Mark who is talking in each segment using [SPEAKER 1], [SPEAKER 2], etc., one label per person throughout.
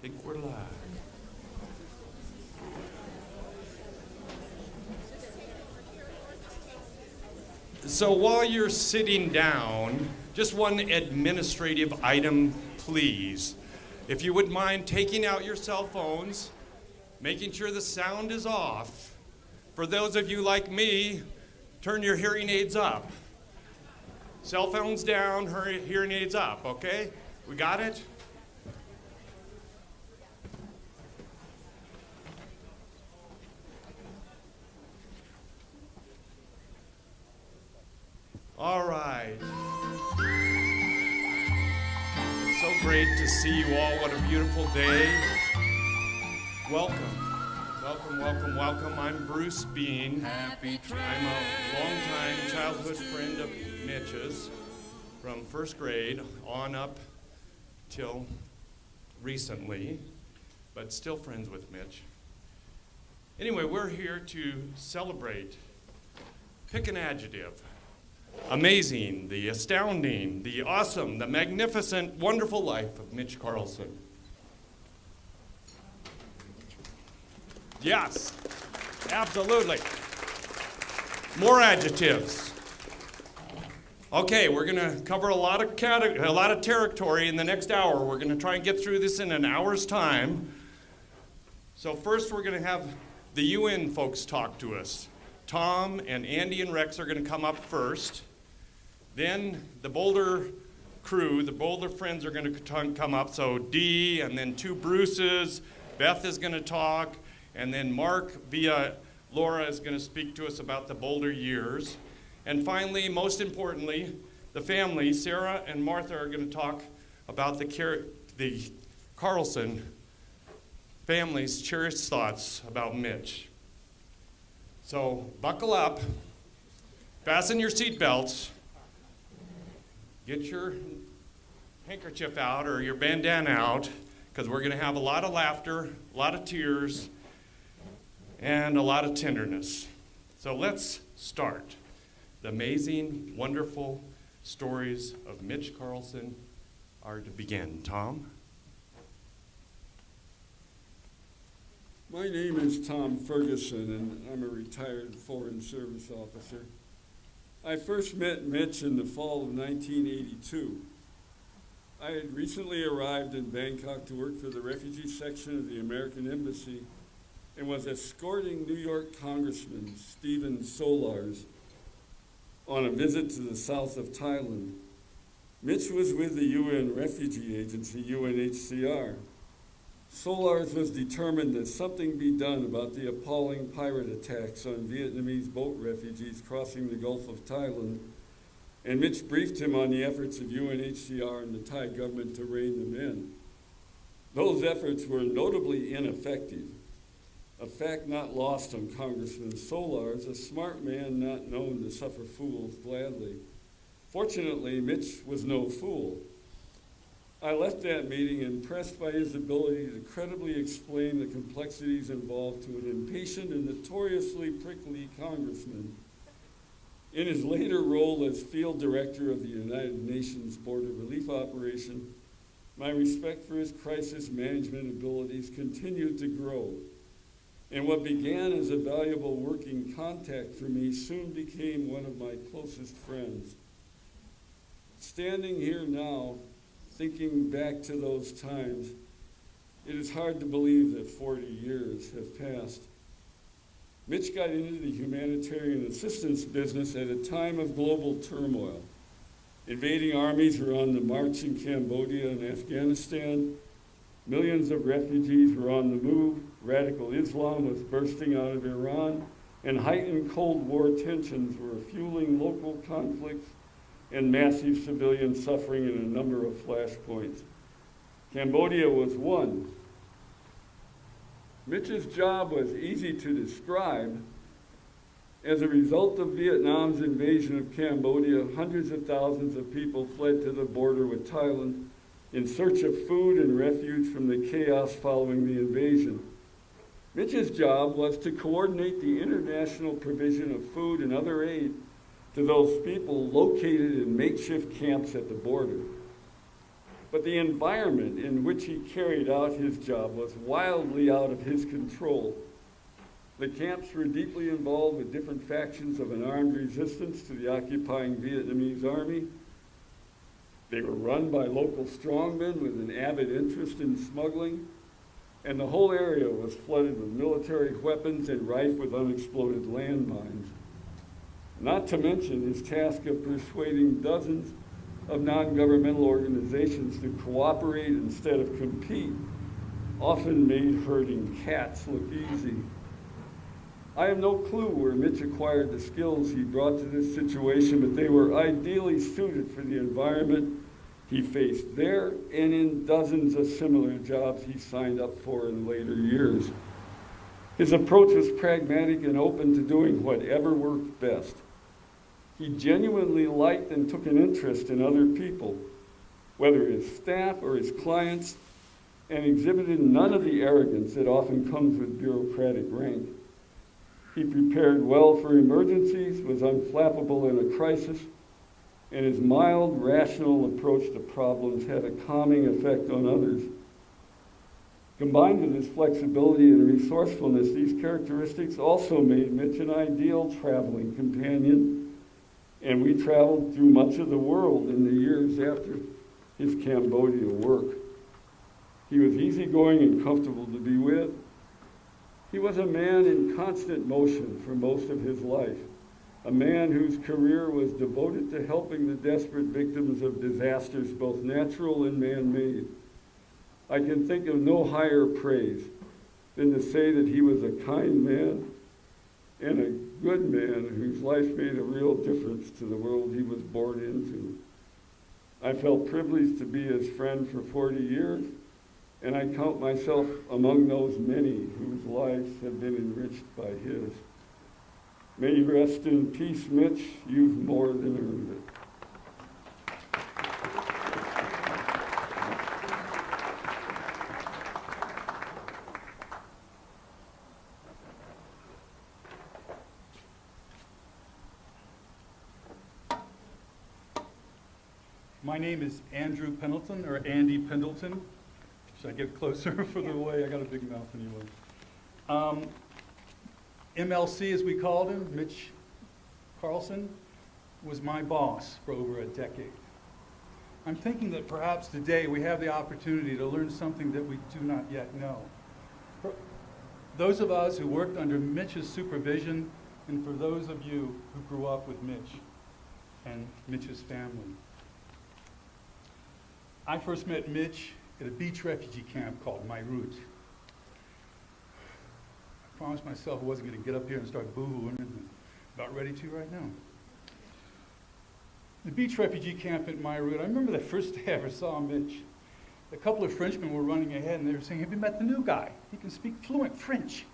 [SPEAKER 1] think we're live. So while you're sitting down, just one administrative item, please. If you wouldn't mind taking out your cell phones, making sure the sound is off. For those of you like me, turn your hearing aids up. Cell phones down, hearing aids up, okay? We got it? All right. It's so great to see you all. What a beautiful day. Welcome. Welcome, welcome, welcome. I'm Bruce Bean. I'm a longtime childhood friend of Mitch's from first grade on up till recently, but still friends with Mitch. Anyway, we're here to celebrate. Pick an adjective. Amazing, the astounding, the awesome, the magnificent, wonderful life of Mitch Carlson. Yes, absolutely. More adjectives. Okay, we're going to cover a lot of territory in the next hour. We're going to try and get through this in an hour's time. So first we're going to have the UN folks talk to us. Tom and Andy and Rex are going to come up first. Then the Boulder crew, the Boulder friends are going to come up. So Dee and then two Bruces. Beth is going to talk. And then Mark via Laura is going to speak to us about the Boulder years. And finally, most importantly, the family, Sarah and Martha, are going to talk about the Carlson family's cherished thoughts about Mitch. So buckle up, fasten your seatbelts, get your handkerchief out or your bandana out, because we're going to have a lot of laughter, a lot of tears, and a lot of tenderness. So let's start. The amazing, wonderful stories of Mitch Carlson are to begin. Tom?
[SPEAKER 2] My name is Tom Ferguson, and I'm a retired Foreign Service officer. I first met Mitch in the fall of 1982. I had recently arrived in Bangkok to work for the refugee section of the American Embassy and was escorting New York Congressman Stephen Solars on a visit to the south of Thailand. Mitch was with the UN Refugee Agency, UNHCR. Solars was determined that something be done about the appalling pirate attacks on Vietnamese boat refugees crossing the Gulf of Thailand, and Mitch briefed him on the efforts of UNHCR and the Thai government to rein them in. Those efforts were notably ineffective, a fact not lost on Congressman Solars, a smart man not known to suffer fools gladly. Fortunately, Mitch was no fool. I left that meeting impressed by his ability to credibly explain the complexities involved to an impatient and notoriously prickly congressman. In his later role as field director of the United Nations Border Relief Operation, my respect for his crisis management abilities continued to grow. And what began as a valuable working contact for me soon became one of my closest friends. Standing here now, thinking back to those times, it is hard to believe that 40 years have passed. Mitch got into the humanitarian assistance business at a time of global turmoil. Invading armies were on the march in Cambodia and Afghanistan. Millions of refugees were on the move. Radical Islam was bursting out of Iran, and heightened Cold War tensions were fueling local conflicts and massive civilian suffering in a number of flashpoints. Cambodia was one. Mitch's job was easy to describe. As a result of Vietnam's invasion of Cambodia, hundreds of thousands of people fled to the border with Thailand in search of food and refuge from the chaos following the invasion. Mitch's job was to coordinate the international provision of food and other aid to those people located in makeshift camps at the border. But the environment in which he carried out his job was wildly out of his control. The camps were deeply involved with different factions of an armed resistance to the occupying Vietnamese army. They were run by local strongmen with an avid interest in smuggling, and the whole area was flooded with military weapons and rife with unexploded landmines. Not to mention his task of persuading dozens of non-governmental organizations to cooperate instead of compete often made herding cats look easy. I have no clue where Mitch acquired the skills he brought to this situation, but they were ideally suited for the environment he faced there and in dozens of similar jobs he signed up for in later years. His approach was pragmatic and open to doing whatever worked best. He genuinely liked and took an interest in other people, whether his staff or his clients, and exhibited none of the arrogance that often comes with bureaucratic rank. He prepared well for emergencies, was unflappable in a crisis, and his mild, rational approach to problems had a calming effect on others. Combined with his flexibility and resourcefulness, these characteristics also made Mitch an ideal traveling companion, and we traveled through much of the world in the years after his Cambodia work. He was easygoing and comfortable to be with. He was a man in constant motion for most of his life, a man whose career was devoted to helping the desperate victims of disasters, both natural and man-made. I can think of no higher praise than to say that he was a kind man and a good man whose life made a real difference to the world he was born into. I felt privileged to be his friend for 40 years, and I count myself among those many whose lives have been enriched by his. May you rest in peace, Mitch. You've more than earned it.
[SPEAKER 3] My name is Andrew Pendleton, or Andy Pendleton. Should I get closer for the way? I got a big mouth anyway. MLC, as we called him, Mitch Carlson, was my boss for over a decade. I'm thinking that perhaps today we have the opportunity to learn something that we do not yet know. For those of us who worked under Mitch's supervision, and for those of you who grew up with Mitch and Mitch's family. I first met Mitch at a beach refugee camp called My Route. I promised myself I wasn't going to get up here and start boo-hooing, and I'm about ready to right now. The beach refugee camp at My Route, I remember the first day I ever saw Mitch. A couple of Frenchmen were running ahead and they were saying, "Have you met the new guy? He can speak fluent French.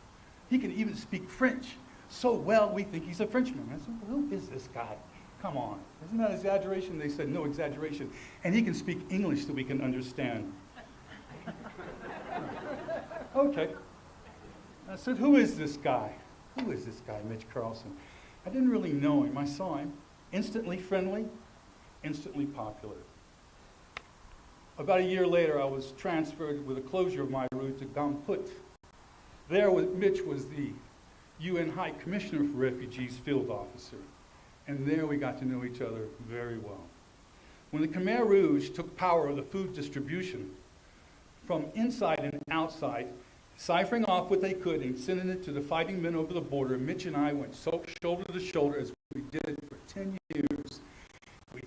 [SPEAKER 3] He can even speak French so well we think he's a Frenchman." I said, "Well, who is this guy? Come on, isn't that exaggeration?" They said, "No exaggeration. And he can speak English so we can understand." Okay. I said, "Who is this guy? Who is this guy, Mitch Carlson?" I didn't really know him. I saw him. Instantly friendly, instantly popular. About a year later, I was transferred with the closure of My Route to Gamput. There, Mitch was the UN High Commissioner for Refugees field officer. And there we got to know each other very well. When the Khmer Rouge took power of the food distribution, from inside and outside, ciphering off what they could and sending it to the fighting men over the border, Mitch and I went shoulder to shoulder as we did for 10 years. We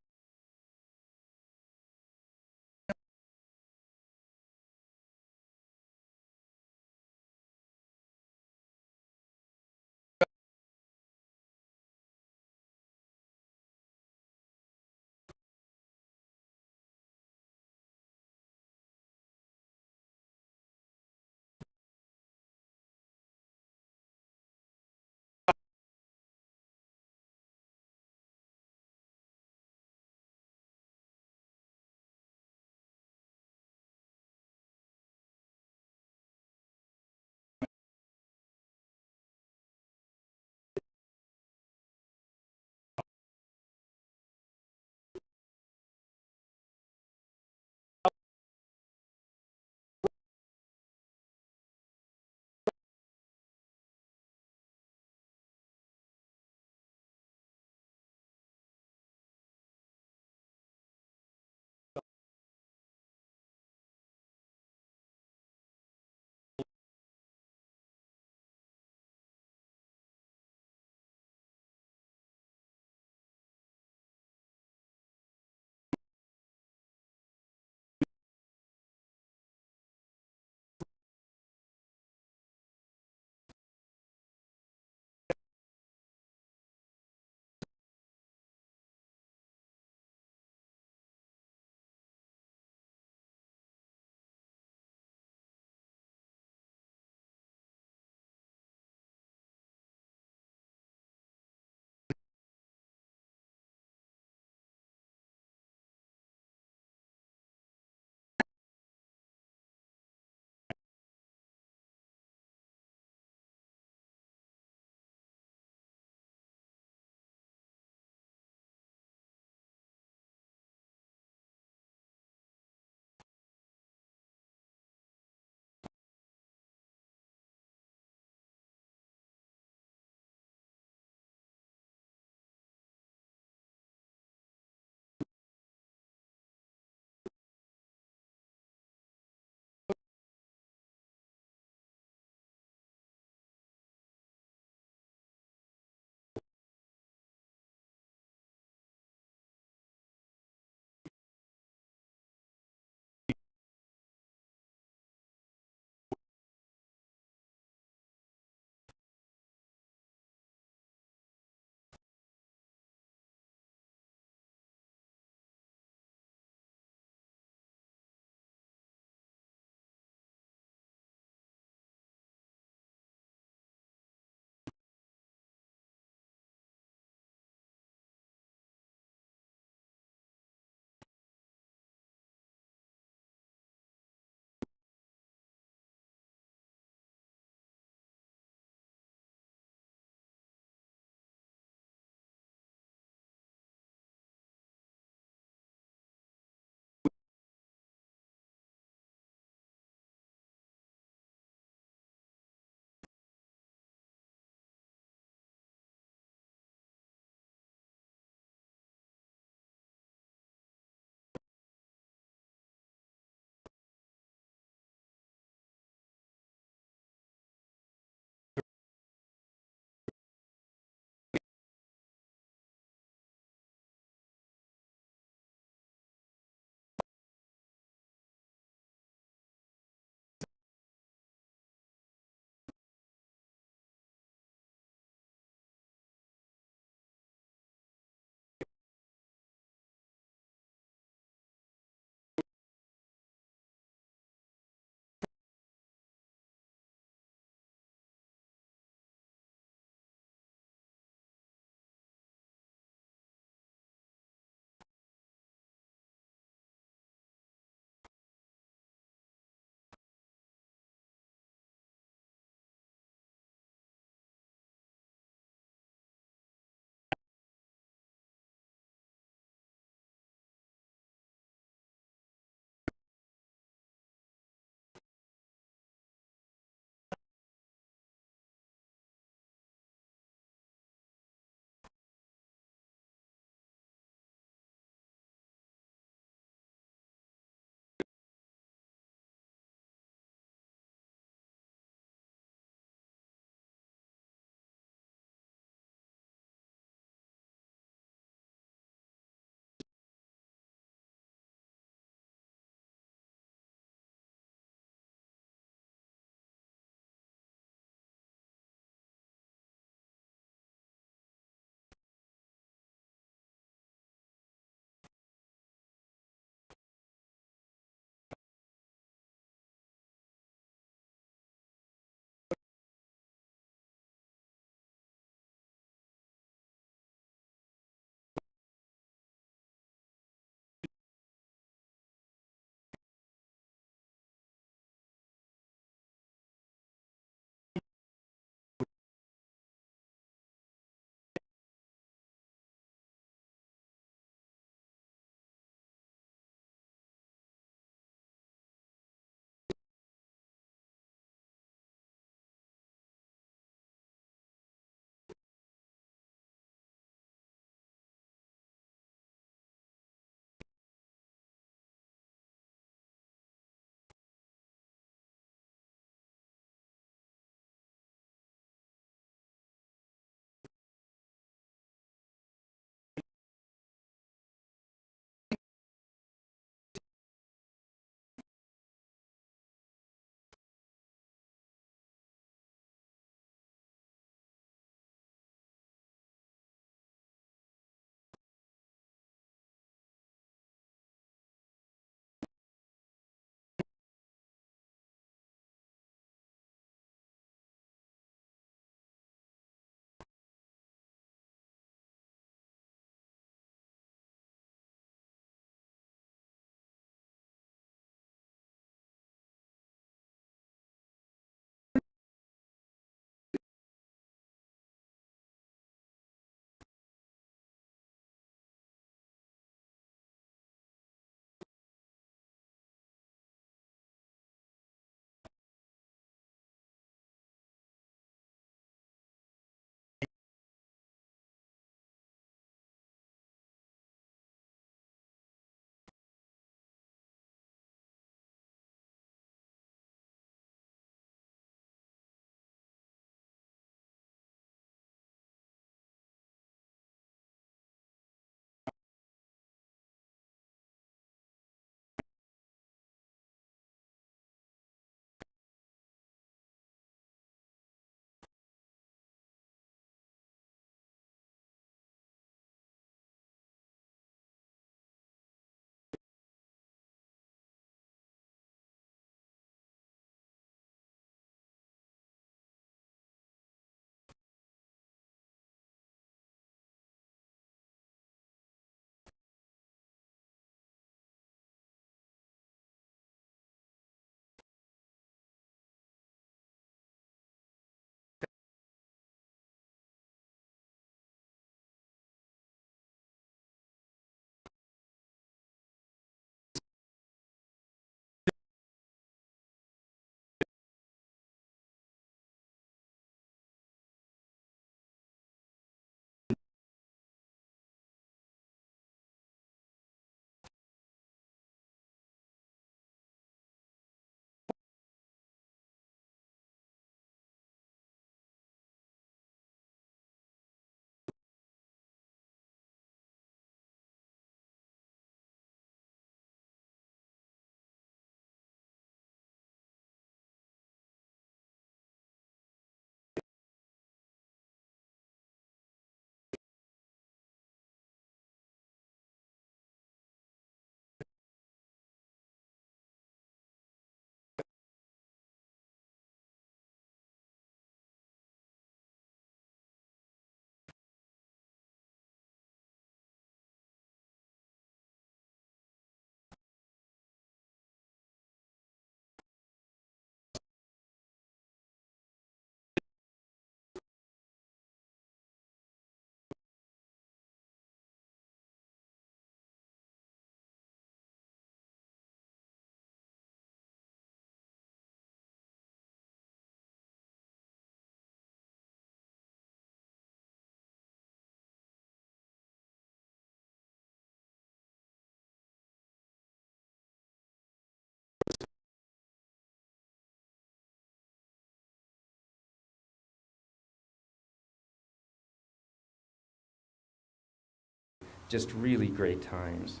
[SPEAKER 4] just really great times.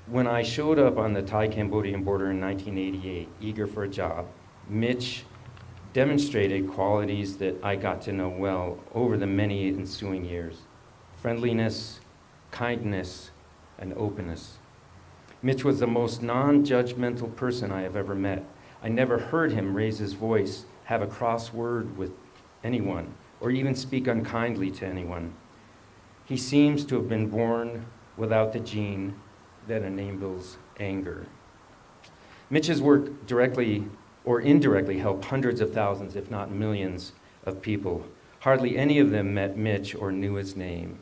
[SPEAKER 4] When I showed up on the Thai-Cambodian border in 1988, eager for a job, Mitch demonstrated qualities that I got to know well over the many ensuing years: friendliness, kindness, and openness. Mitch was the most non-judgmental person I have ever met. I never heard him raise his voice, have a cross word with anyone, or even speak unkindly to anyone. He seems to have been born without the gene that enables anger. Mitch's work directly or indirectly helped hundreds of thousands, if not millions, of people. Hardly any of them met Mitch or knew his name.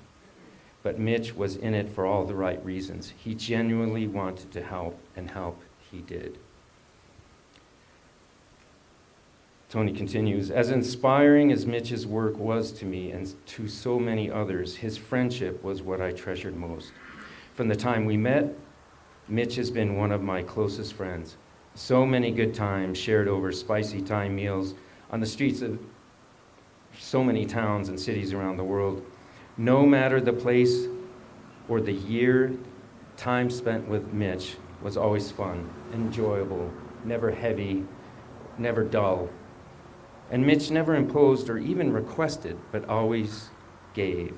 [SPEAKER 4] But Mitch was in it for all the right reasons. He genuinely wanted to help, and help he did. Tony continues, as inspiring as Mitch's work was to me and to so many others, his friendship was what I treasured most. From the time we met, Mitch has been one of my closest friends. So many good times shared over spicy Thai meals on the streets of so many towns and cities around the world. No matter the place or the year, time spent with Mitch was always fun, enjoyable, never heavy, never dull. And Mitch never imposed or even requested, but always gave.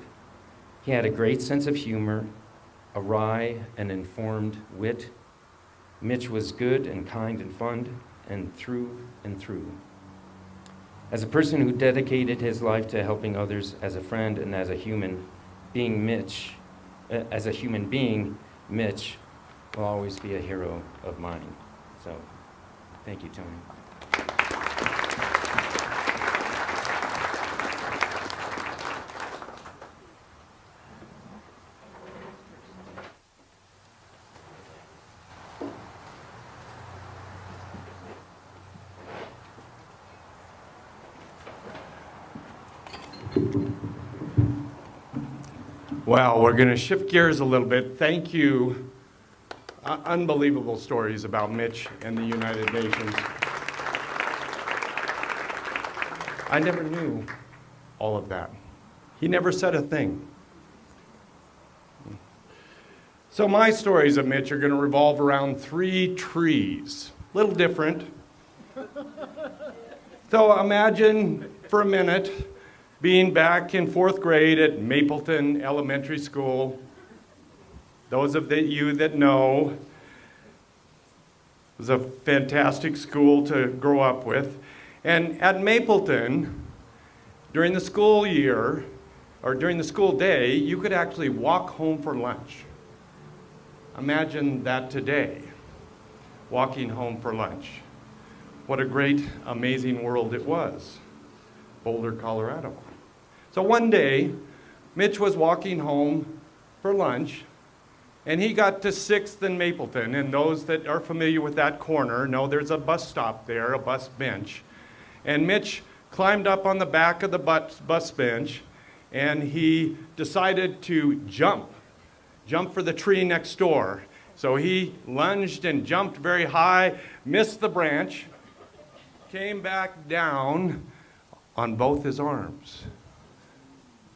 [SPEAKER 4] He had a great sense of humor, a wry and informed wit. Mitch was good and kind and fun, and through and through. As a person who dedicated his life to helping others, as a friend and as a human being, Mitch will always be a hero of mine. So, thank you, Tony.
[SPEAKER 1] Well, we're going to shift gears a little bit. Thank you. Unbelievable stories about Mitch and the United Nations. I never knew all of that. He never said a thing. So my stories of Mitch are going to revolve around 3 trees. A little different. So imagine for a minute being back in 4th grade at Mapleton Elementary School. Those of you that know, it was a fantastic school to grow up with. And at Mapleton, during the school year, or during the school day, you could actually walk home for lunch. Imagine that today, walking home for lunch. What a great, amazing world it was. Boulder, Colorado. So one day, Mitch was walking home for lunch, and he got to 6th and Mapleton. And those that are familiar with that corner know there's a bus stop there, a bus bench. And Mitch climbed up on the back of the bus bench, and he decided to jump for the tree next door. So he lunged and jumped very high, missed the branch, came back down on both his arms.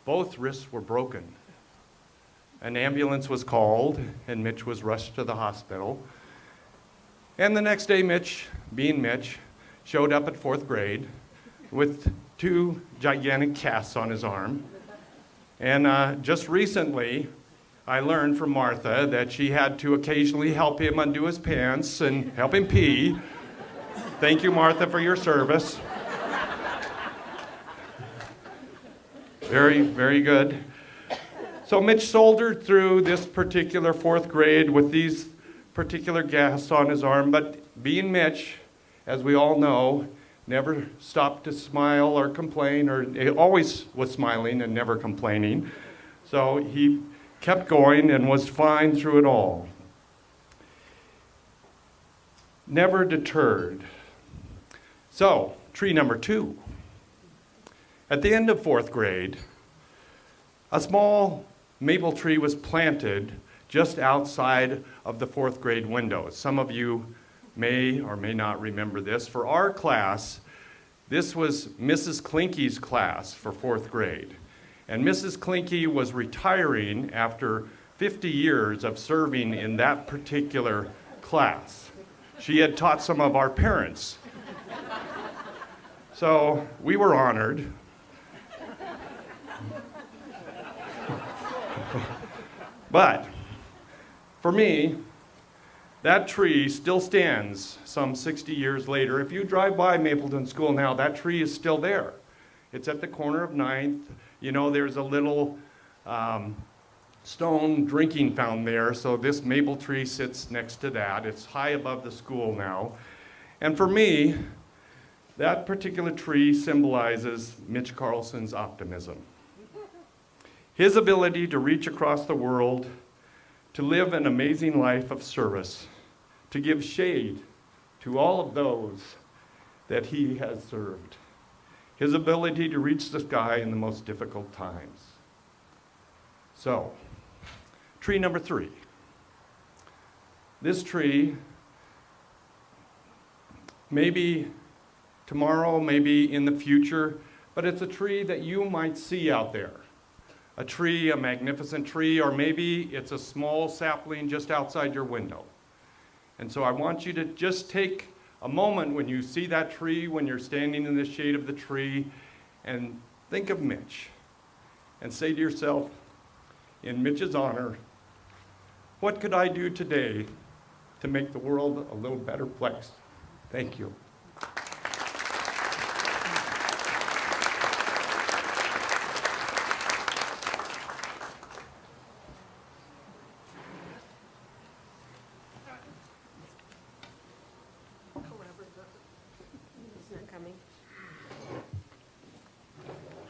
[SPEAKER 1] Both wrists were broken. An ambulance was called, and Mitch was rushed to the hospital. And the next day, Mitch, being Mitch, showed up at 4th grade with 2 gigantic casts on his arm. And just recently, I learned from Martha that she had to occasionally help him undo his pants and help him pee. Thank you, Martha, for your service. Very, very good. So Mitch soldiered through this particular 4th grade with these particular casts on his arm, but being Mitch, as we all know, never stopped to smile or complain, or he always was smiling and never complaining. So he kept going and was fine through it all. Never deterred. So, tree number 2. At the end of 4th grade, a small maple tree was planted just outside of the 4th grade windows. Some of you may or may not remember this. For our class, this was Mrs. Klinke's class for 4th grade. And Mrs. Klinke was retiring after 50 years of serving in that particular class. She had taught some of our parents. So we were honored. But for me, that tree still stands some 60 years later. If you drive by Mapleton School now, that tree is still there. It's at the corner of 9th. You know, there's a little stone drinking fountain there, so this maple tree sits next to that. It's high above the school now. And for me, that particular tree symbolizes Mitch Carlson's optimism. His ability to reach across the world, to live an amazing life of service, to give shade to all of those that he has served. His ability to reach the sky in the most difficult times. So, tree number 3. This tree, maybe tomorrow, maybe in the future, but it's a tree that you might see out there. A tree, a magnificent tree, or maybe it's a small sapling just outside your window. And so I want you to just take a moment when you see that tree, when you're standing in the shade of the tree, and think of Mitch. And say to yourself, in Mitch's honor, what could I do today to make the world a little better place? Thank you.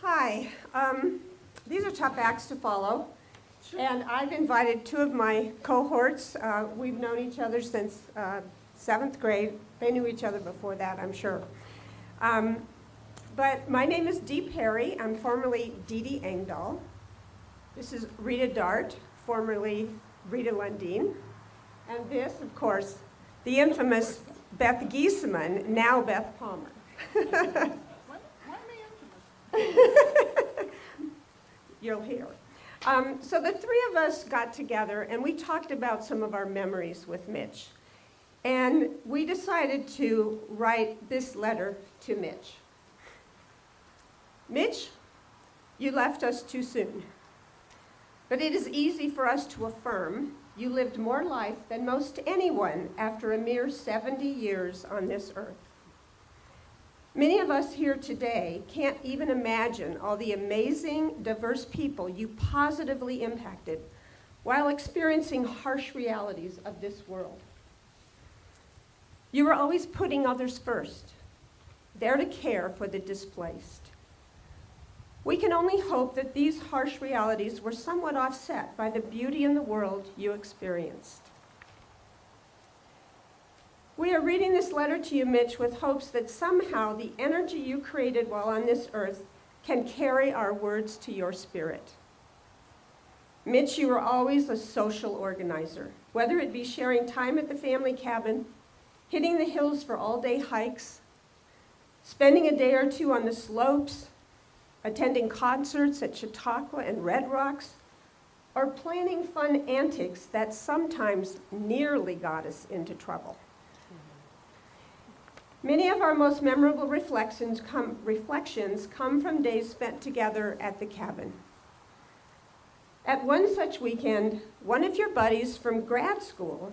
[SPEAKER 5] Hi, these are tough acts to follow, and I've invited 2 of my cohorts. We've known each other since 7th grade. They knew each other before that, I'm sure. But my name is Dee Perry. I'm formerly Dee Dee Engdahl. This is Rita Dart, formerly Rita Lundeen. And this, of course, the infamous Beth Giesemann, now Beth Palmer. You'll hear. So the 3 of us got together and we talked about some of our memories with Mitch. And we decided to write this letter to Mitch. Mitch, you left us too soon. But it is easy for us to affirm you lived more life than most anyone after a mere 70 years on this earth. Many of us here today can't even imagine all the amazing, diverse people you positively impacted while experiencing harsh realities of this world. You were always putting others first, there to care for the displaced. We can only hope that these harsh realities were somewhat offset by the beauty in the world you experienced. We are reading this letter to you, Mitch, with hopes that somehow the energy you created while on this earth can carry our words to your spirit. Mitch, you were always a social organizer, whether it be sharing time at the family cabin, hitting the hills for all-day hikes, spending a day or 2 on the slopes, attending concerts at Chautauqua and Red Rocks, or planning fun antics that sometimes nearly got us into trouble. Many of our most memorable reflections come from days spent together at the cabin. At one such weekend, one of your buddies from grad school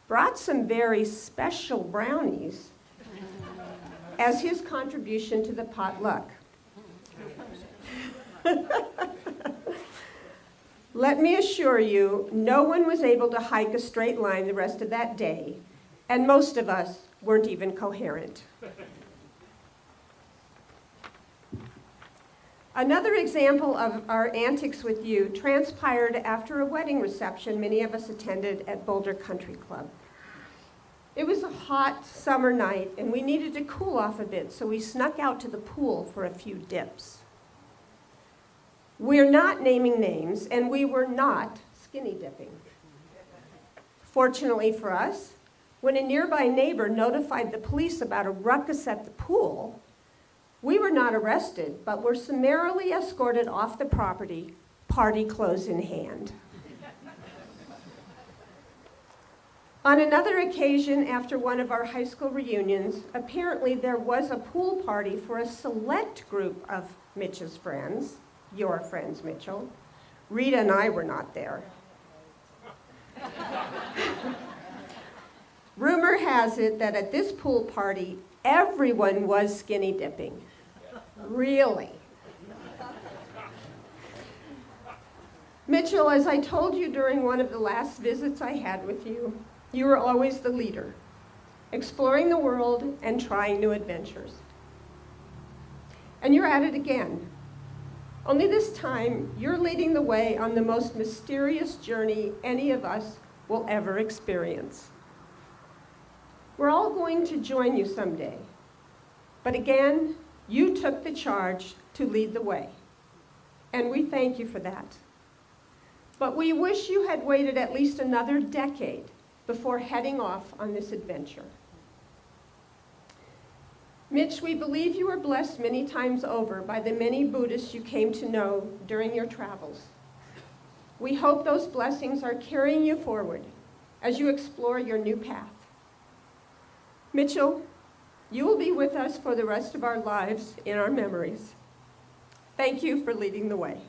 [SPEAKER 5] brought some very special brownies as his contribution to the potluck. Let me assure you, no one was able to hike a straight line the rest of that day, and most of us weren't even coherent. Another example of our antics with you transpired after a wedding reception many of us attended at Boulder Country Club. It was a hot summer night, and we needed to cool off a bit, so we snuck out to the pool for a few dips. We're not naming names, and we were not skinny dipping. Fortunately for us, when a nearby neighbor notified the police about a ruckus at the pool, We were not arrested, but were summarily escorted off the property, party clothes in hand. On another occasion, after one of our high school reunions, apparently there was a pool party for a select group of Mitch's friends, your friends, Mitchell. Rita and I were not there. Rumor has it that at this pool party, everyone was skinny dipping. Really? Mitchell, as I told you during one of the last visits I had with you, you were always the leader, exploring the world and trying new adventures. And you're at it again. Only this time, you're leading the way on the most mysterious journey any of us will ever experience. We're all going to join you someday. But again, you took the charge to lead the way. And we thank you for that. But we wish you had waited at least another decade before heading off on this adventure. Mitch, we believe you were blessed many times over by the many Buddhists you came to know during your travels. We hope those blessings are carrying you forward as you explore your new path. Mitchell, you will be with us for the rest of our lives in our memories. Thank you for leading the way.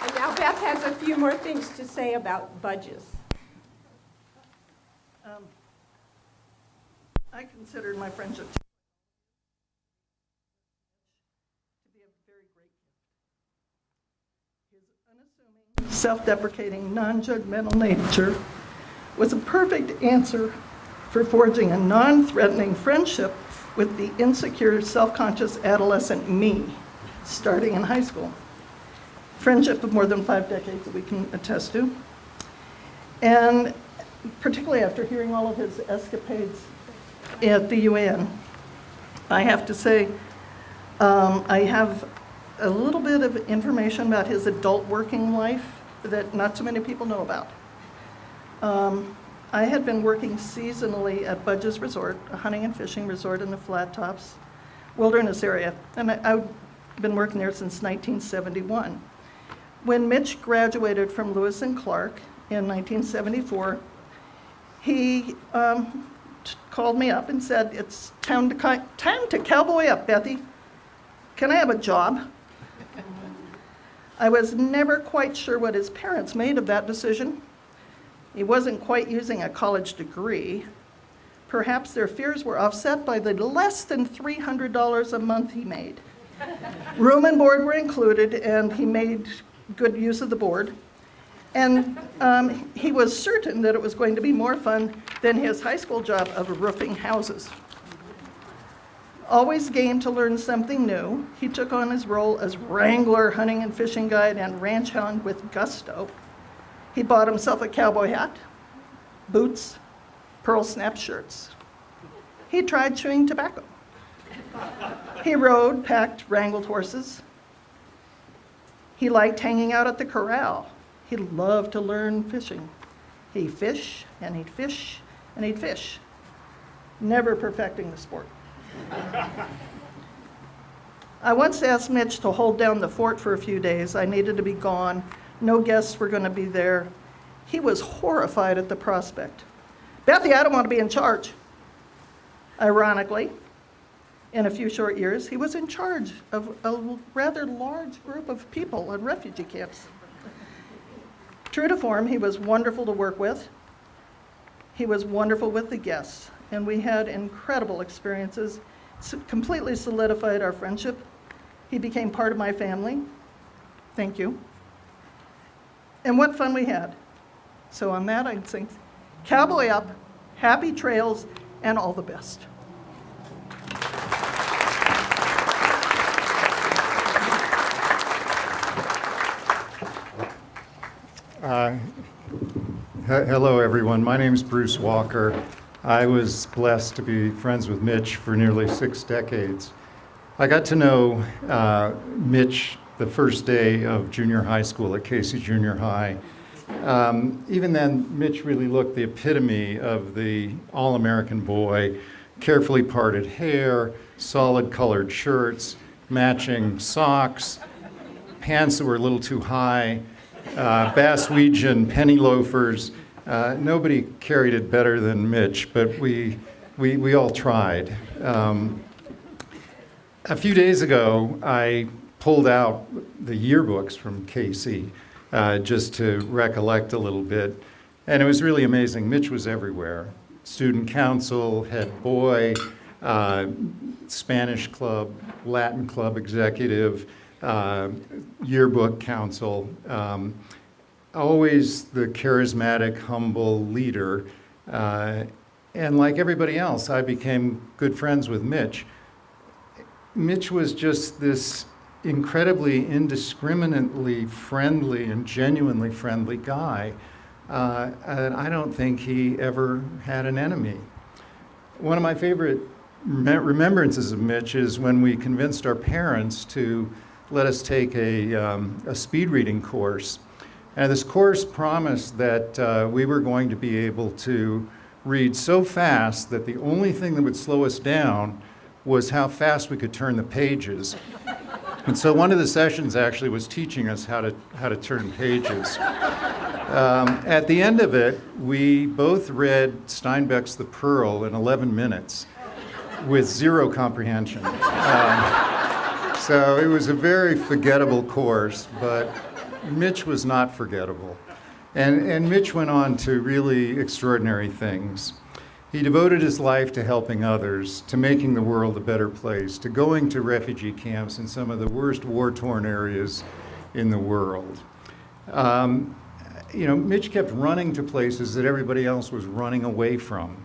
[SPEAKER 5] And now Beth has a few more things to say about budges.
[SPEAKER 6] I considered my friendship to be a very great gift. His unassuming, self-deprecating, non-judgmental nature was a perfect answer for forging a non-threatening friendship with the insecure, self-conscious adolescent me, starting in high school. Friendship of more than 5 decades that we can attest to. And particularly after hearing all of his escapades at the UN, I have to say, I have a little bit of information about his adult working life that not so many people know about. I had been working seasonally at Budge's Resort, a hunting and fishing resort in the Flat Tops wilderness area, and I've been working there since 1971. When Mitch graduated from Lewis and Clark in 1974, he called me up and said, "It's time to cowboy up, Bethy. Can I have a job?" I was never quite sure what his parents made of that decision. He wasn't quite using a college degree. Perhaps their fears were offset by the less than $300 a month he made. Room and board were included, and he made good use of the board. And he was certain that it was going to be more fun than his high school job of roofing houses. Always game to learn something new, he took on his role as wrangler, hunting and fishing guide, and ranch hound with gusto. He bought himself a cowboy hat, boots, pearl snap shirts. He tried chewing tobacco. He rode, packed, wrangled horses. He liked hanging out at the corral. He loved to learn fishing. He'd fish, and he'd fish, and he'd fish, never perfecting the sport. I once asked Mitch to hold down the fort for a few days. I needed to be gone. No guests were going to be there. He was horrified at the prospect. "Bethy, I don't want to be in charge." Ironically, in a few short years, he was in charge of a rather large group of people at refugee camps. True to form, he was wonderful to work with. He was wonderful with the guests, and we had incredible experiences. Completely solidified our friendship. He became part of my family. Thank you. And what fun we had. So on that, I'd sing, cowboy up, happy trails, and all the best.
[SPEAKER 7] Hello, everyone. My name is Bruce Walker. I was blessed to be friends with Mitch for nearly 6 decades. I got to know Mitch the first day of junior high school at Casey Junior High. Even then, Mitch really looked the epitome of the all-American boy, carefully parted hair, solid colored shirts, matching socks, pants that were a little too high, Basswegian penny loafers. Nobody carried it better than Mitch, but we all tried. A few days ago, I pulled out the yearbooks from KC just to recollect a little bit, and it was really amazing. Mitch was everywhere. Student council, head boy, Spanish club, Latin club executive, yearbook council, always the charismatic, humble leader. And like everybody else, I became good friends with Mitch. Mitch was just this incredibly indiscriminately friendly and genuinely friendly guy. And I don't think he ever had an enemy. One of my favorite remembrances of Mitch is when we convinced our parents to let us take a speed reading course. And this course promised that we were going to be able to read so fast that the only thing that would slow us down was how fast we could turn the pages. And so one of the sessions actually was teaching us how to turn pages. At the end of it, we both read Steinbeck's The Pearl in 11 minutes with zero comprehension. So it was a very forgettable course, but Mitch was not forgettable. And Mitch went on to really extraordinary things. He devoted his life to helping others, to making the world a better place, to going to refugee camps in some of the worst war-torn areas in the world. Mitch kept running to places that everybody else was running away from.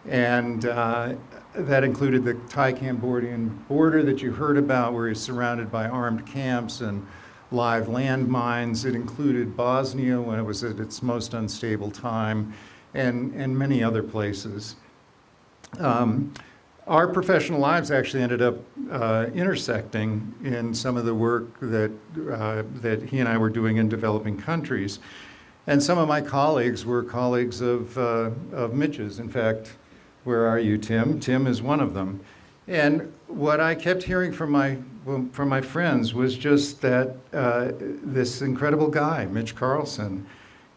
[SPEAKER 7] And that included the Thai-Cambodian border that you heard about, where he's surrounded by armed camps and live landmines. It included Bosnia when it was at its most unstable time, and many other places. Our professional lives actually ended up intersecting in some of the work that he and I were doing in developing countries. And some of my colleagues were colleagues of Mitch's. In fact, where are you, Tim? Tim is one of them. And what I kept hearing from my friends was just that this incredible guy, Mitch Carlson,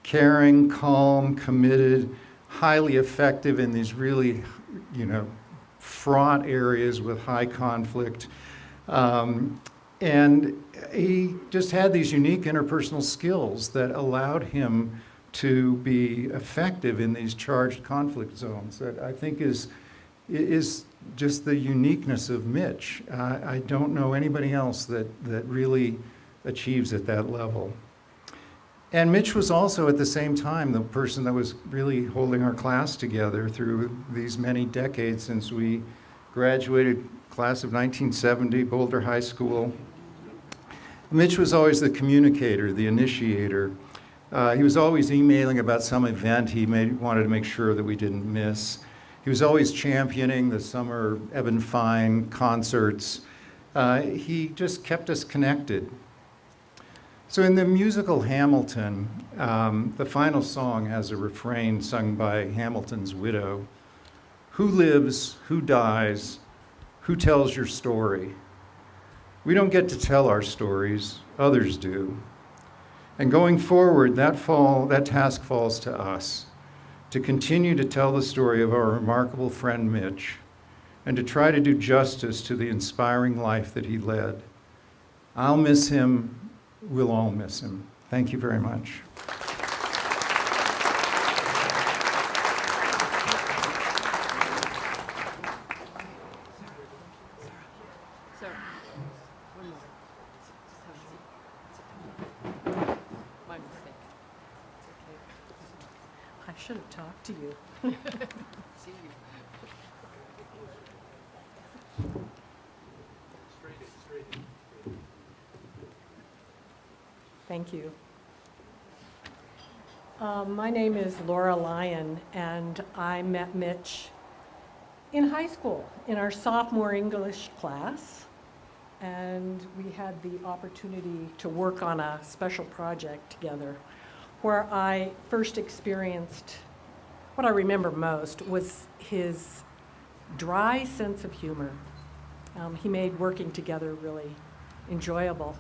[SPEAKER 7] caring, calm, committed, highly effective in these really, fraught areas with high conflict. And he just had these unique interpersonal skills that allowed him to be effective in these charged conflict zones that I think is just the uniqueness of Mitch. I don't know anybody else that really achieves at that level. And Mitch was also at the same time the person that was really holding our class together through these many decades since we graduated, class of 1970, Boulder High School. Mitch was always the communicator, the initiator. He was always emailing about some event he wanted to make sure that we didn't miss. He was always championing the summer Eben Fine concerts. He just kept us connected. So in the musical Hamilton, the final song has a refrain sung by Hamilton's widow. Who lives, who dies, who tells your story? We don't get to tell our stories, others do. And going forward, that task falls to us, to continue to tell the story of our remarkable friend Mitch, and to try to do justice to the inspiring life that he led. I'll miss him. We'll all miss him. Thank you very much.
[SPEAKER 6] I should have talked to you.
[SPEAKER 8] Thank you. My name is Laura Lyon, and I met Mitch in high school in our sophomore English class, and we had the opportunity to work on a special project together where I first experienced what I remember most was his dry sense of humor. He made working together really enjoyable.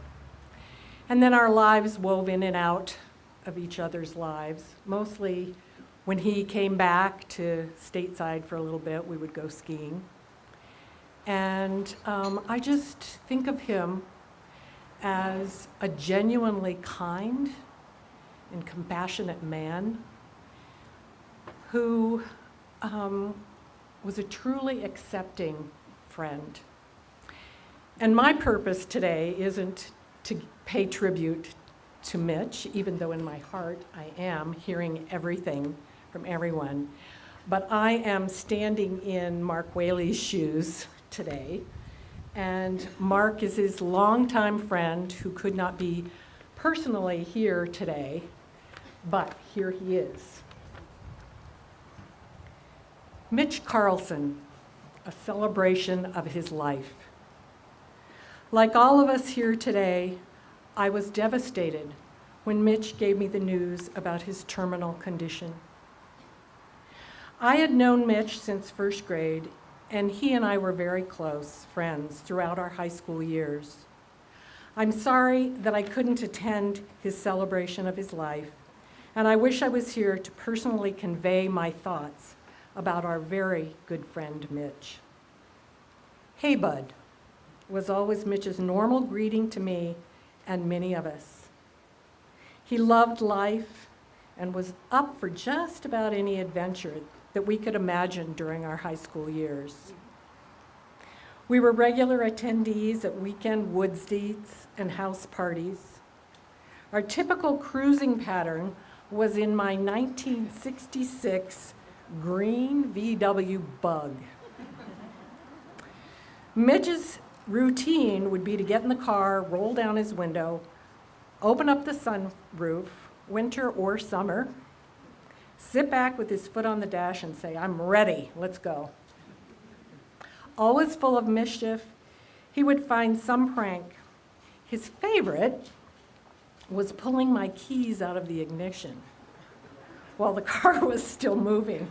[SPEAKER 8] And then our lives wove in and out of each other's lives. Mostly when he came back to stateside for a little bit, we would go skiing. And I just think of him as a genuinely kind and compassionate man who was a truly accepting friend. And my purpose today isn't to pay tribute to Mitch, even though in my heart I am hearing everything from everyone, but I am standing in Mark Whaley's shoes today. And Mark is his longtime friend who could not be personally here today, but here he is. Mitch Carlson, a celebration of his life. Like all of us here today, I was devastated when Mitch gave me the news about his terminal condition. I had known Mitch since first grade, and he and I were very close friends throughout our high school years. I'm sorry that I couldn't attend his celebration of his life, and I wish I was here to personally convey my thoughts about our very good friend, Mitch. "Hey, bud," was always Mitch's normal greeting to me and many of us. He loved life and was up for just about any adventure that we could imagine during our high school years. We were regular attendees at weekend woods eats and house parties. Our typical cruising pattern was in my 1966 green VW Bug. Mitch's routine would be to get in the car, roll down his window, open up the sunroof, winter or summer, sit back with his foot on the dash and say, "I'm ready, let's go." Always full of mischief, he would find some prank. His favorite was pulling my keys out of the ignition while the car was still moving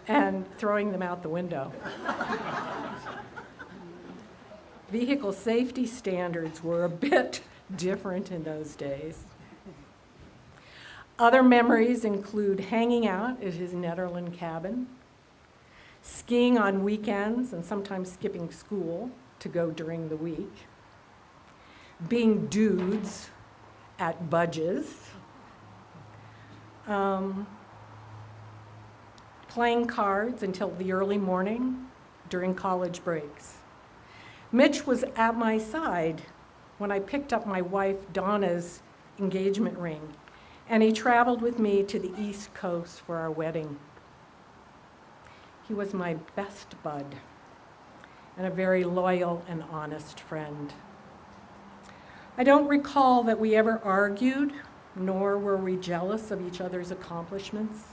[SPEAKER 8] and throwing them out the window. Vehicle safety standards were a bit different in those days. Other memories include hanging out at his Netherland cabin, skiing on weekends and sometimes skipping school to go during the week, being dudes at Budge's, playing cards until the early morning during college breaks. Mitch was at my side when I picked up my wife Donna's engagement ring, and he traveled with me to the East Coast for our wedding. He was my best bud and a very loyal and honest friend. I don't recall that we ever argued, nor were we jealous of each other's accomplishments.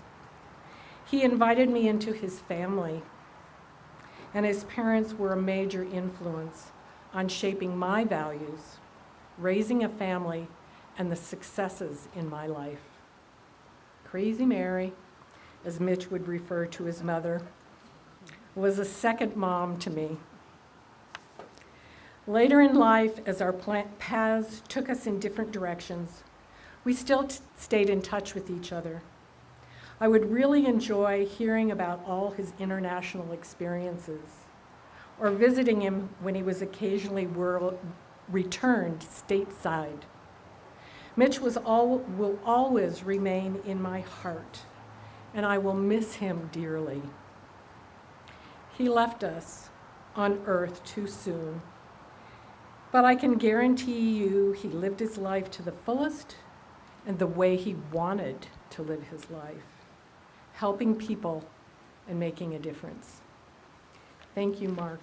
[SPEAKER 8] He invited me into his family, and his parents were a major influence on shaping my values, raising a family, and the successes in my life. Crazy Mary, as Mitch would refer to his mother, was a second mom to me. Later in life, as our paths took us in different directions, we still stayed in touch with each other. I would really enjoy hearing about all his international experiences or visiting him when he was occasionally returned stateside. Mitch will always remain in my heart, and I will miss him dearly. He left us on earth too soon, but I can guarantee you he lived his life to the fullest and the way he wanted to live his life, helping people and making a difference. Thank you, Mark.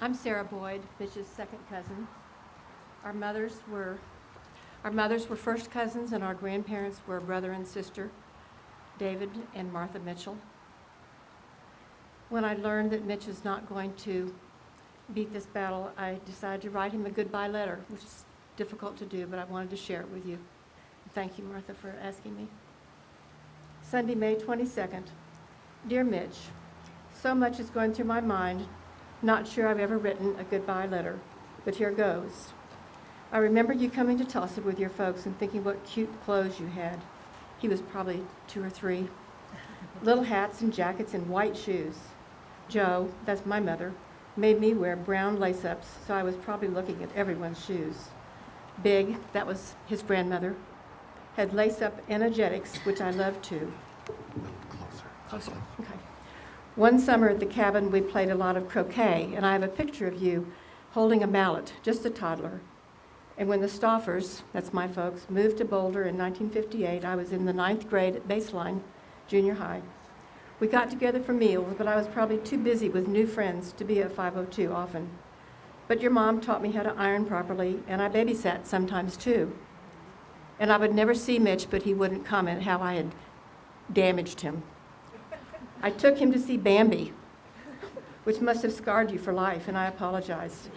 [SPEAKER 9] I'm Sarah Boyd, Mitch's second cousin. Our mothers were first cousins, and our grandparents were brother and sister, David and Martha Mitchell. When I learned that Mitch is not going to beat this battle, I decided to write him a goodbye letter, which is difficult to do, but I wanted to share it with you. Thank you, Martha, for asking me. Sunday, May 22nd. Dear Mitch, so much is going through my mind, not sure I've ever written a goodbye letter, but here goes. I remember you coming to Tulsa with your folks and thinking what cute clothes you had. He was probably 2 or 3. Little hats and jackets and white shoes. Joe, that's my mother, made me wear brown lace-ups, so I was probably looking at everyone's shoes. Big, that was his grandmother, had lace-up energetics, which I loved too. Closer. Okay. One summer at the cabin, we played a lot of croquet, and I have a picture of you holding a mallet, just a toddler. And when the Stoffers, that's my folks, moved to Boulder in 1958, I was in the 9th grade at Baseline Junior High. We got together for meals, but I was probably too busy with new friends to be at 502 often. But your mom taught me how to iron properly, and I babysat sometimes too. And I would never see Mitch, but he wouldn't comment how I had damaged him. I took him to see Bambi, which must have scarred you for life, and I apologize.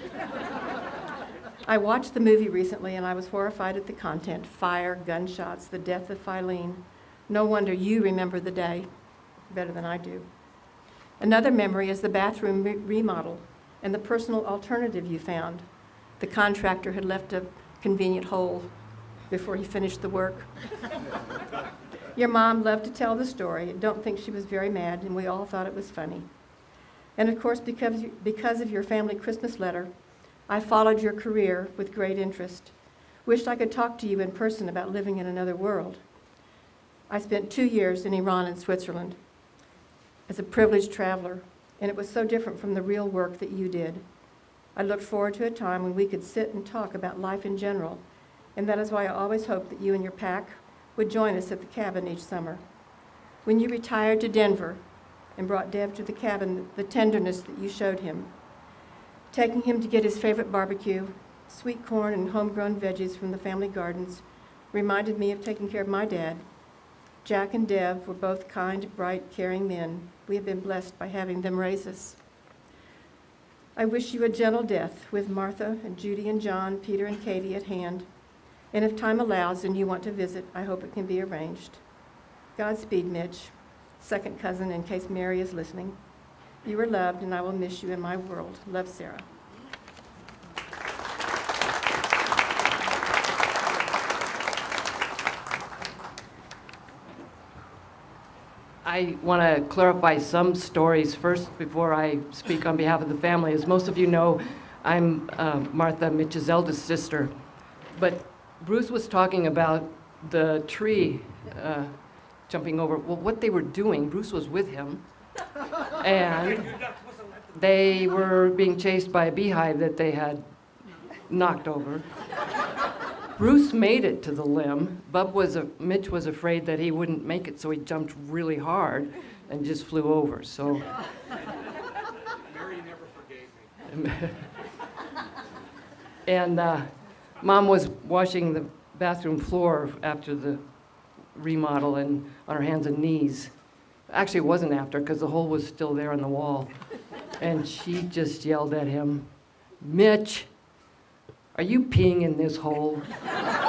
[SPEAKER 9] I watched the movie recently, and I was horrified at the content: fire, gunshots, the death of Filene. No wonder you remember the day better than I do. Another memory is the bathroom remodel and the personal alternative you found. The contractor had left a convenient hole before he finished the work. Your mom loved to tell the story. I don't think she was very mad, and we all thought it was funny. And of course, because of your family Christmas letter, I followed your career with great interest. Wished I could talk to you in person about living in another world. I spent 2 years in Iran and Switzerland as a privileged traveler, and it was so different from the real work that you did. I looked forward to a time when we could sit and talk about life in general, and that is why I always hoped that you and your pack would join us at the cabin each summer. When you retired to Denver and brought Dev to the cabin, the tenderness that you showed him, taking him to get his favorite barbecue, sweet corn and homegrown veggies from the family gardens, reminded me of taking care of my dad. Jack and Dev were both kind, bright, caring men. We have been blessed by having them raise us. I wish you a gentle death with Martha and Judy and John, Peter and Katie at hand. And if time allows and you want to visit, I hope it can be arranged. Godspeed, Mitch, second cousin in case Mary is listening. You are loved, and I will miss you in my world. Love, Sarah.
[SPEAKER 10] I want to clarify some stories first before I speak on behalf of the family. As most of you know, I'm Martha, Mitch's eldest sister. But Bruce was talking about the tree jumping over. Well, what they were doing, Bruce was with him, and they were being chased by a beehive that they had knocked over. Bruce made it to the limb. Mitch was afraid that he wouldn't make it, so he jumped really hard and just flew over. So
[SPEAKER 1] Mary never forgave me.
[SPEAKER 10] And Mom was washing the bathroom floor after the remodel and on her hands and knees. Actually, it wasn't after, because the hole was still there on the wall. And she just yelled at him, "Mitch, are you peeing in this hole?" Yeah.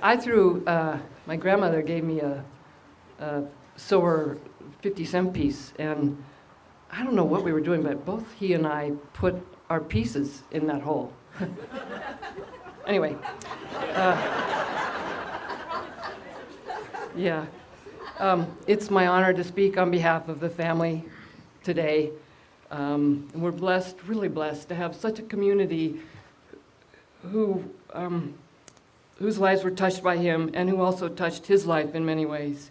[SPEAKER 10] I threw, my grandmother gave me a silver 50-cent piece, and I don't know what we were doing, but both he and I put our pieces in that hole. Anyway. Yeah. It's my honor to speak on behalf of the family today. And we're blessed, really blessed, to have such a community whose lives were touched by him and who also touched his life in many ways.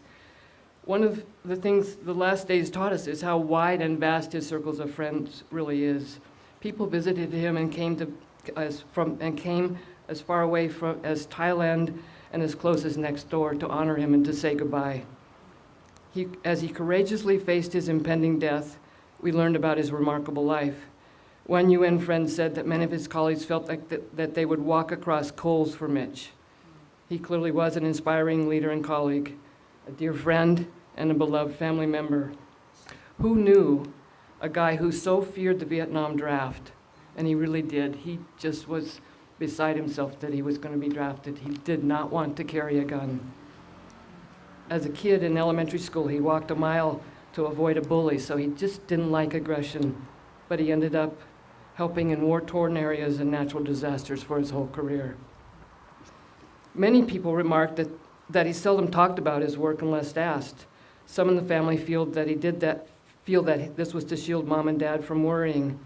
[SPEAKER 10] One of the things the last days taught us is how wide and vast his circles of friends really is. People visited him and came as far away as Thailand and as close as next door to honor him and to say goodbye. As he courageously faced his impending death, we learned about his remarkable life. One UN friend said that many of his colleagues felt like that they would walk across coals for Mitch. He clearly was an inspiring leader and colleague, a dear friend, and a beloved family member. Who knew a guy who so feared the Vietnam draft, and he really did. He just was beside himself that he was going to be drafted. He did not want to carry a gun. As a kid in elementary school, he walked a mile to avoid a bully, so he just didn't like aggression, but he ended up helping in war-torn areas and natural disasters for his whole career. Many people remarked that he seldom talked about his work unless asked. Some in the family feel that this was to shield Mom and Dad from worrying.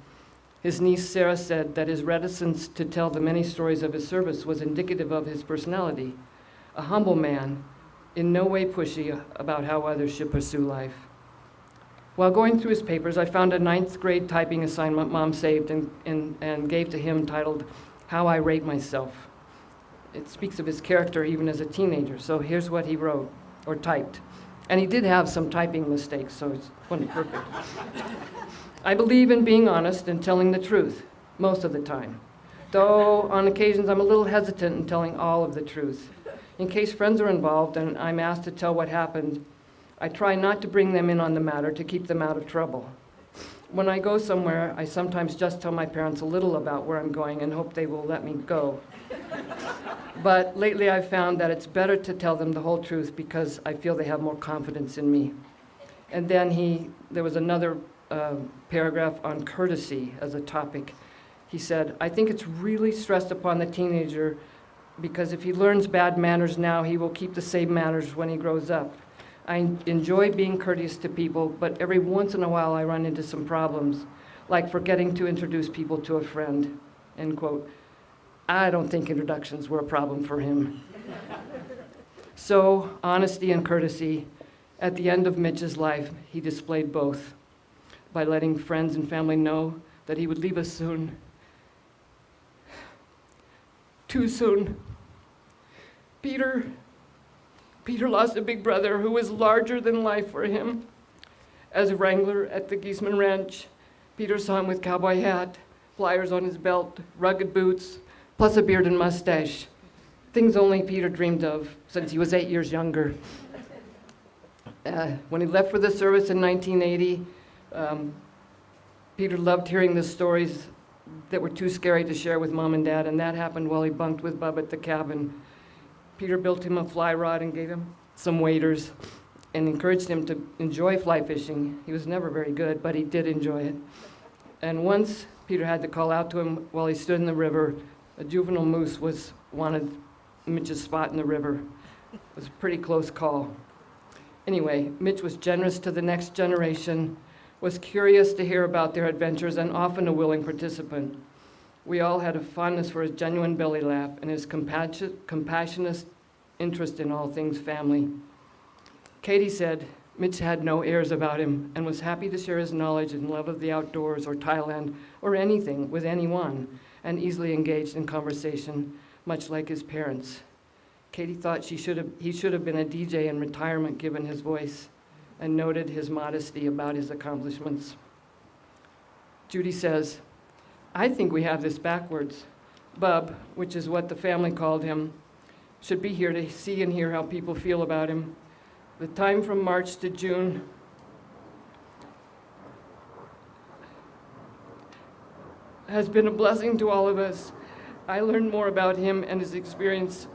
[SPEAKER 10] His niece Sarah said that his reticence to tell the many stories of his service was indicative of his personality, a humble man, in no way pushy about how others should pursue life. While going through his papers, I found a 9th grade typing assignment Mom saved and gave to him titled, "How I Rate Myself." It speaks of his character even as a teenager, so here's what he wrote, or typed. And he did have some typing mistakes, so it wasn't perfect. I believe in being honest and telling the truth, most of the time. Though on occasions I'm a little hesitant in telling all of the truth. In case friends are involved and I'm asked to tell what happened, I try not to bring them in on the matter to keep them out of trouble. When I go somewhere, I sometimes just tell my parents a little about where I'm going and hope they will let me go. But lately I've found that it's better to tell them the whole truth because I feel they have more confidence in me. And then there was another paragraph on courtesy as a topic. He said, I think it's really stressed upon the teenager because if he learns bad manners now, he will keep the same manners when he grows up. I enjoy being courteous to people, but every once in a while I run into some problems, like forgetting to introduce people to a friend, end quote. I don't think introductions were a problem for him. So, honesty and courtesy. At the end of Mitch's life, he displayed both by letting friends and family know that he would leave us soon. Too soon. Peter lost a big brother who was larger than life for him. As a wrangler at the Geisman Ranch, Peter saw him with cowboy hat, pliers on his belt, rugged boots, plus a beard and mustache. Things only Peter dreamed of since he was 8 years younger. When he left for the service in 1980, Peter loved hearing the stories that were too scary to share with Mom and Dad, and that happened while he bunked with Bub at the cabin. Peter built him a fly rod and gave him some waders and encouraged him to enjoy fly fishing. He was never very good, but he did enjoy it. And once Peter had to call out to him while he stood in the river. A juvenile moose wanted Mitch's spot in the river. It was a pretty close call. Anyway, Mitch was generous to the next generation, was curious to hear about their adventures, and often a willing participant. We all had a fondness for his genuine belly laugh and his compassionate interest in all things family. Katie said Mitch had no airs about him and was happy to share his knowledge and love of the outdoors or Thailand or anything with anyone, and easily engaged in conversation, much like his parents. Katie thought he should have been a DJ in retirement given his voice, and noted his modesty about his accomplishments. Judy says, I think we have this backwards. Bub, which is what the family called him, should be here to see and hear how people feel about him. The time from March to June has been a blessing to all of us. I learned more about him and his experiences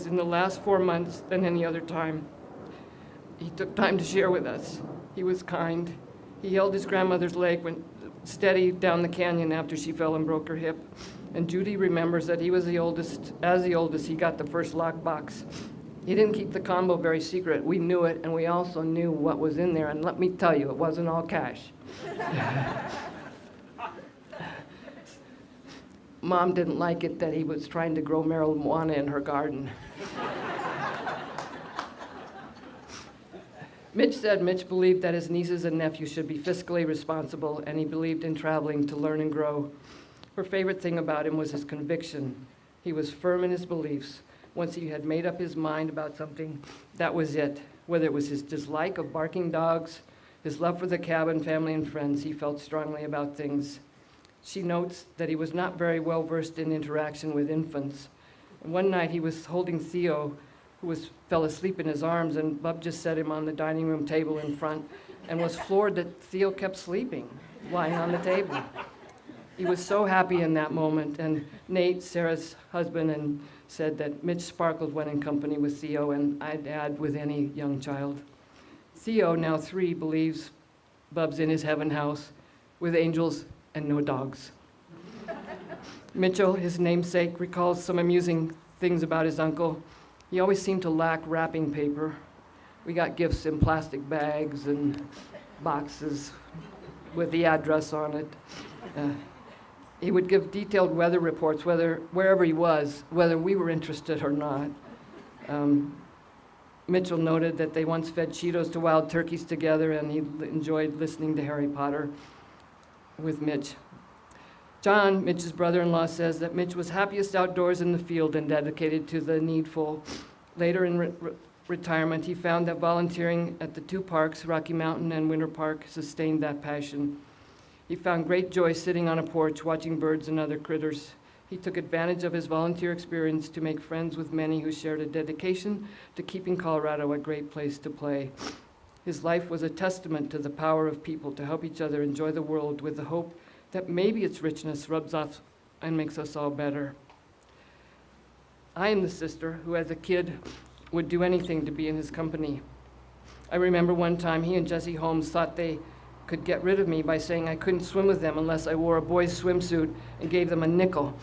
[SPEAKER 10] in the last 4 months than any other time. He took time to share with us. He was kind. He held his grandmother's leg when steady down the canyon after she fell and broke her hip. And Judy remembers that he was the oldest. As the oldest, he got the first lockbox. He didn't keep the combo very secret. We knew it, and we also knew what was in there. And let me tell you, it wasn't all cash. Mom didn't like it that he was trying to grow marijuana in her garden. Mitch said Mitch believed that his nieces and nephews should be fiscally responsible, and he believed in traveling to learn and grow. Her favorite thing about him was his conviction. He was firm in his beliefs. Once he had made up his mind about something, that was it. Whether it was his dislike of barking dogs, his love for the cabin, family, and friends, he felt strongly about things. She notes that he was not very well versed in interaction with infants. And one night he was holding Theo, who fell asleep in his arms, and Bub just set him on the dining room table in front and was floored that Theo kept sleeping, lying on the table. He was so happy in that moment, and Nate, Sarah's husband, and said that Mitch sparkled when in company with Theo, and I'd add with any young child. Theo, now 3, believes Bub's in his heaven house with angels and no dogs. Mitchell, his namesake, recalls some amusing things about his uncle. He always seemed to lack wrapping paper. We got gifts in plastic bags and boxes with the address on it. He would give detailed weather reports, wherever he was, whether we were interested or not. Mitchell noted that they once fed Cheetos to wild turkeys together, and he enjoyed listening to Harry Potter with Mitch. John, Mitch's brother-in-law, says that Mitch was happiest outdoors in the field and dedicated to the needful. Later in retirement, he found that volunteering at the 2 parks, Rocky Mountain and Winter Park, sustained that passion. He found great joy sitting on a porch watching birds and other critters. He took advantage of his volunteer experience to make friends with many who shared a dedication to keeping Colorado a great place to play. His life was a testament to the power of people to help each other enjoy the world with the hope that maybe its richness rubs off and makes us all better. I am the sister who, as a kid, would do anything to be in his company. I remember one time he and Jesse Holmes thought they could get rid of me by saying I couldn't swim with them unless I wore a boy's swimsuit and gave them a nickel.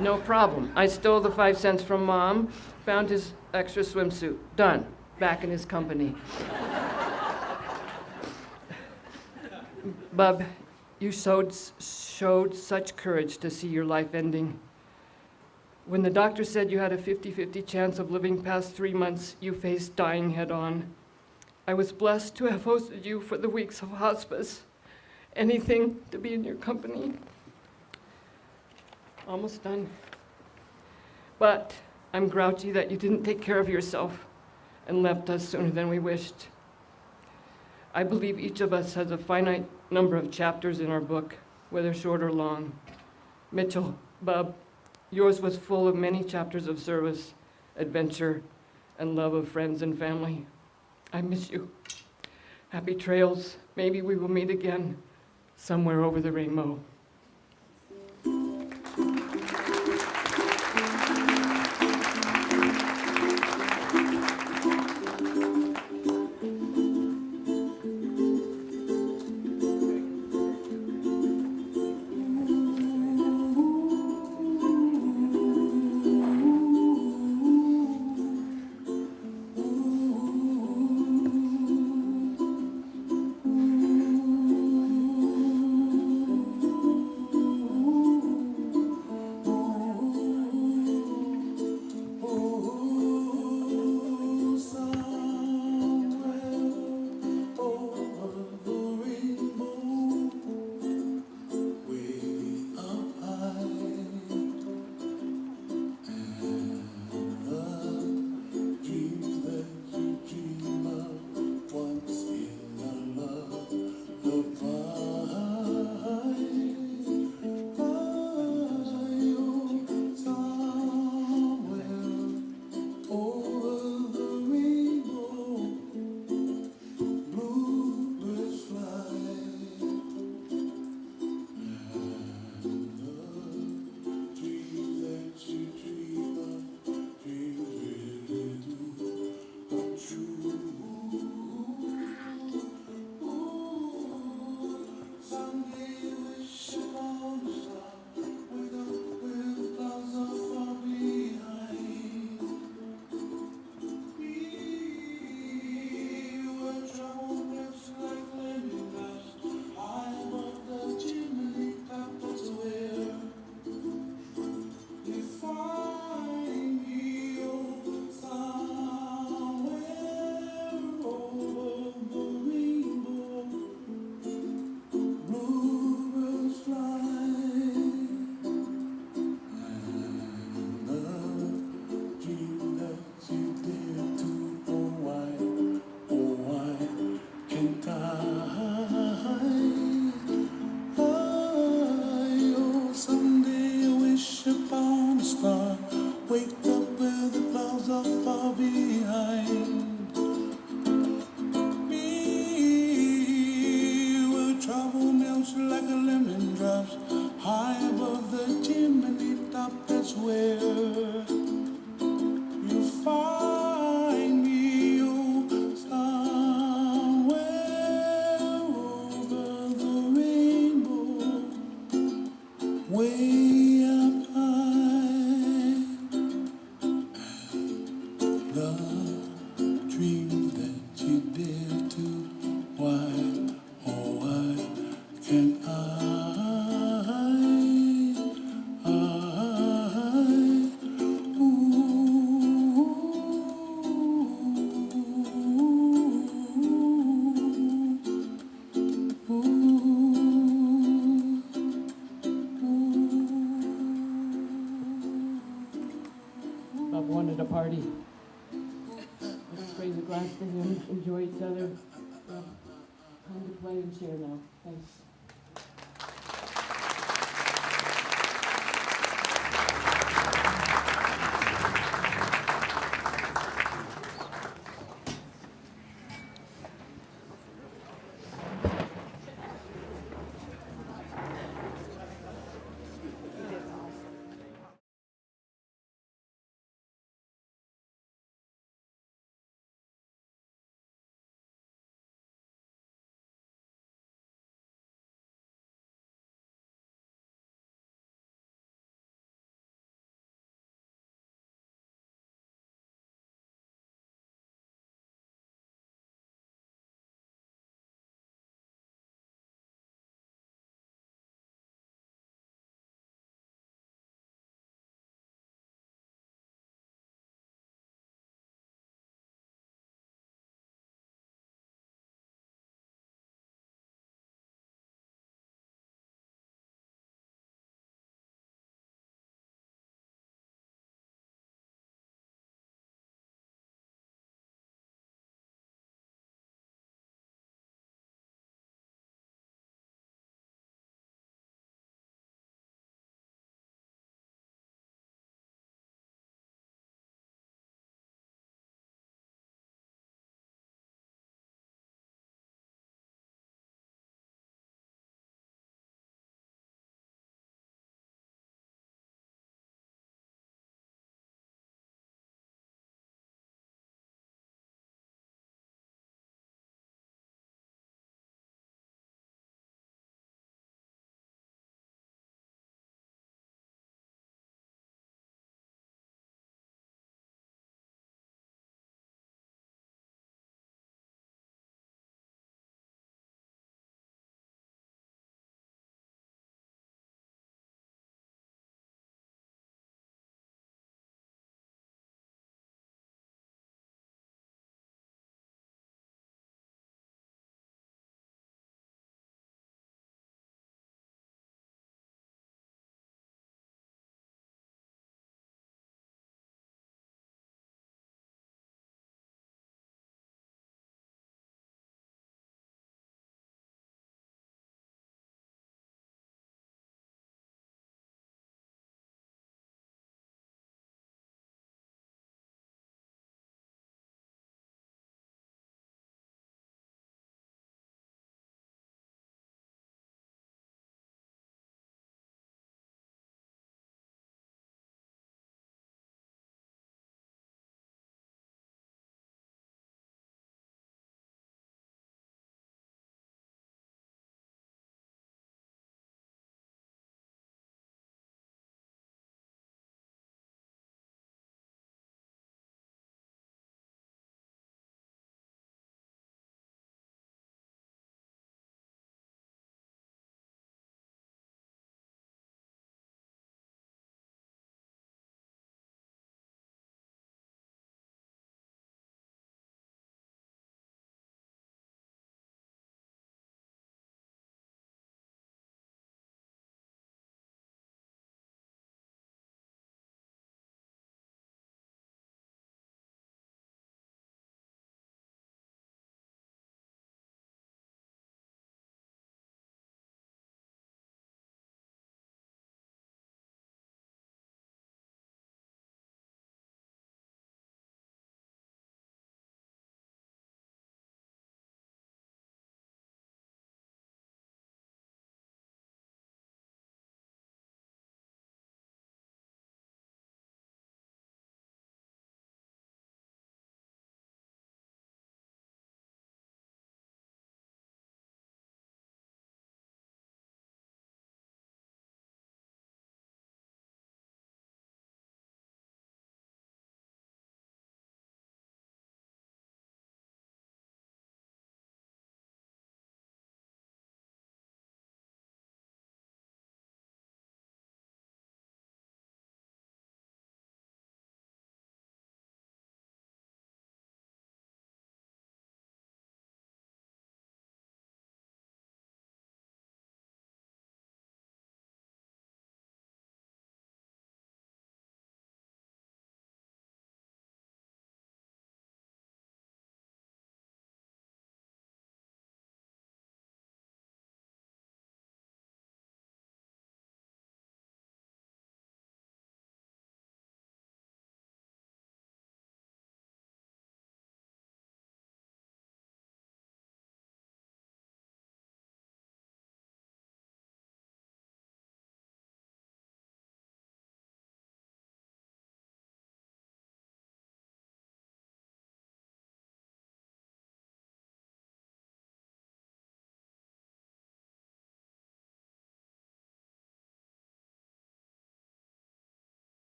[SPEAKER 10] No problem. I stole the 5 cents from Mom, found his extra swimsuit. Done. Back in his company. Bub, you showed such courage to see your life ending. When the doctor said you had a 50-50 chance of living past 3 months, you faced dying head on. I was blessed to have hosted you for the weeks of hospice. Anything to be in your company. Almost done. But I'm grouchy that you didn't take care of yourself and left us sooner than we wished. I believe each of us has a finite number of chapters in our book, whether short or long. Mitchell, Bub, yours was full of many chapters of service, adventure, and love of friends and family. I miss you. Happy trails. Maybe we will meet again somewhere over the rainbow.
[SPEAKER 11] way up high. The dream that you dare to, why, oh why can't
[SPEAKER 10] Bob wanted a party. Let's raise a glass to him, enjoy each other. Time to play and share now. Thanks.